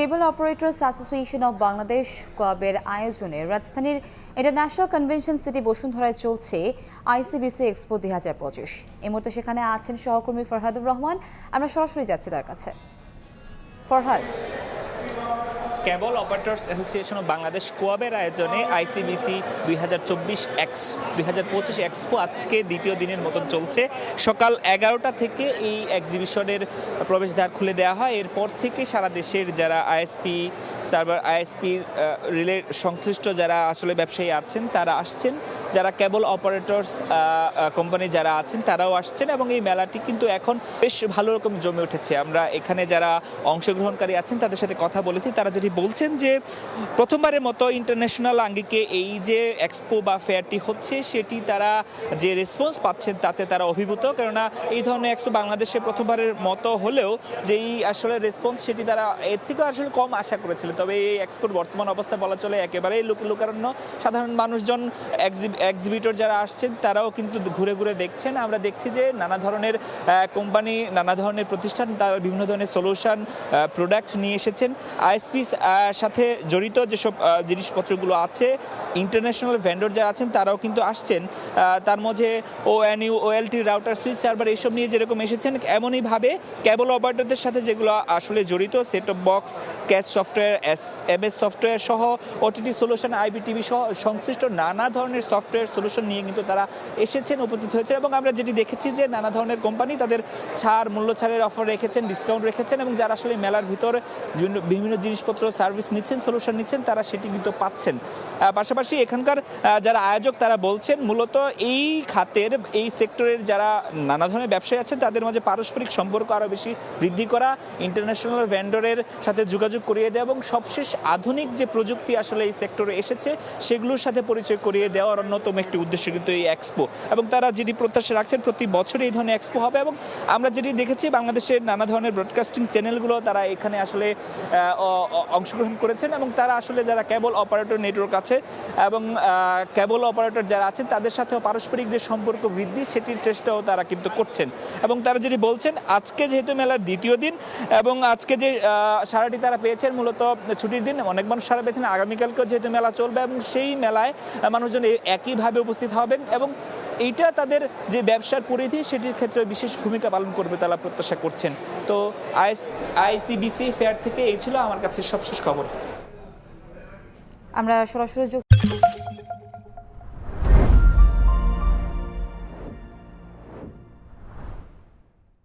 Cable operators association of Bangladesh কোয়াবের আয়োজনে রাজধানীর ইন্টারন্যাশনাল কনভেনশন সিটি বসুন্ধরায় চলছে আইসিবিসি এক্সপো 2025। এই মুহূর্তে সেখানে আছেন সহকর্মী ফরহাদুর রহমান। আমরা সরাসরি যাচ্ছি তার কাছে। ফরহাদ, কেবল অপারেটর্স অ্যাসোসিয়েশন অব বাংলাদেশ কোয়াবের আয়োজনে আইসিবিসি 2025 এক্সপো আজকে দ্বিতীয় দিনের মতন চলছে। সকাল 11টা থেকে এই এক্সিবিশনের প্রবেশদ্বার খুলে দেওয়া হয়। এরপর থেকে সারা দেশের যারা আইএসপি সার্ভার আইএসপি রিলে সংশ্লিষ্ট যারা আসলে ব্যবসায়ী আছেন তারা আসছেন, যারা কেবল অপারেটর্স কোম্পানি যারা আছেন তারাও আসছেন এবং এই মেলাটি কিন্তু এখন বেশ ভালো রকম জমে উঠেছে। আমরা এখানে যারা অংশগ্রহণকারী আছেন তাদের সাথে কথা বলেছি, তারা যেটি বলছেন যে প্রথমবারের মতো ইন্টারন্যাশনাল আঙ্গিকে এই যে এক্সপো বা ফেয়ারটি হচ্ছে সেটি তারা যে রেসপন্স পাচ্ছেন তাতে তারা অভিভূত। কেননা এই ধরনের এক্সপো বাংলাদেশে প্রথমবারের মতো হলেও যেই আসলে রেসপন্স সেটি তারা এর থেকেও আসলে কম আশা করেছিলেন। তবে এই এক্সপোর বর্তমান অবস্থা বলা চলে একেবারেই লোকারণ্য। সাধারণ মানুষজন এক্সিবিটর যারা আসছেন তারাও কিন্তু ঘুরে ঘুরে দেখছেন। আমরা দেখছি যে নানা ধরনের কোম্পানি, নানা ধরনের প্রতিষ্ঠান তারা বিভিন্ন ধরনের সলিউশন প্রোডাক্ট নিয়ে এসেছেন। আইএসপি সাথে জড়িত যেসব জিনিসপত্রগুলো আছে, ইন্টারন্যাশনাল ভেন্ডর যারা আছেন তারাও কিন্তু আসছেন। তার মধ্যে ONU, OLT, router, switch server এইসব নিয়ে যেরকম এসেছেন, এমনইভাবে কেবল অপারেটরদের সাথে যেগুলো আসলে জড়িত set of box, cash software, MS software সহ ওটিটি সলিউশন, আইবিটিভি সহ সংশ্লিষ্ট নানা ধরনের সফটওয়্যার সলিউশন নিয়ে কিন্তু তারা এসেছেন, উপস্থিত হয়েছেন। এবং আমরা যেটি দেখেছি যে নানা ধরনের কোম্পানি তাদের মূল্য ছাড়ের অফার রেখেছেন, ডিসকাউন্ট রেখেছেন এবং যারা আসলে মেলার ভিতর বিভিন্ন জিনিসপত্র সার্ভিস নিচ্ছেন, সলিউশন নিচ্ছেন, তারা সেটি কিন্তু পাচ্ছেন। পাশাপাশি এখানকার যারা আয়োজক তারা বলছেন মূলত এই খাতের, এই সেক্টরের যারা নানা ধরনের ব্যবসায়ী আছেন তাদের মাঝে পারস্পরিক সম্পর্ক আরও বেশি বৃদ্ধি করা, ইন্টারন্যাশনাল ভেন্ডরের সাথে যোগাযোগ করিয়ে দেওয়া এবং সবশেষ আধুনিক যে প্রযুক্তি আসলে এই সেক্টরে এসেছে সেগুলোর সাথে পরিচয় করিয়ে দেওয়ার অন্যতম একটি উদ্দেশ্য কিন্তু এই এক্সপো। এবং তারা যেটি প্রত্যাশা রাখছেন প্রতি বছর এই ধরনের এক্সপো হবে। এবং আমরা যেটি দেখেছি বাংলাদেশের নানা ধরনের ব্রডকাস্টিং চ্যানেলগুলো তারা এখানে আসলে অংশগ্রহণ করেছেন এবং তারা আসলে যারা কেবল অপারেটর নেটওয়ার্ক আছে এবং কেবল অপারেটর যারা আছেন তাদের সাথেও পারস্পরিক যে সম্পর্ক বৃদ্ধি সেটির চেষ্টাও তারা কিন্তু করছেন। এবং তারা যেটি বলছেন আজকে যেহেতু মেলার দ্বিতীয় দিন এবং আজকে যে সারাটি তারা পেয়েছেন মূলত ছুটির দিন, অনেক মানুষ সারা পেয়েছেন, আগামীকালকেও যেহেতু মেলা চলবে এবং সেই মেলায় মানুষজন একইভাবে উপস্থিত হবেন এবং এইটা তাদের যে ব্যবসার পরিধি সেটির ক্ষেত্রে বিশেষ ভূমিকা পালন করবে তারা প্রত্যাশা করছেন। তো আইসিবিসি ফেয়ার থেকে এই ছিল আমার কাছে সবশেষ খবর। আমরা সরাসরি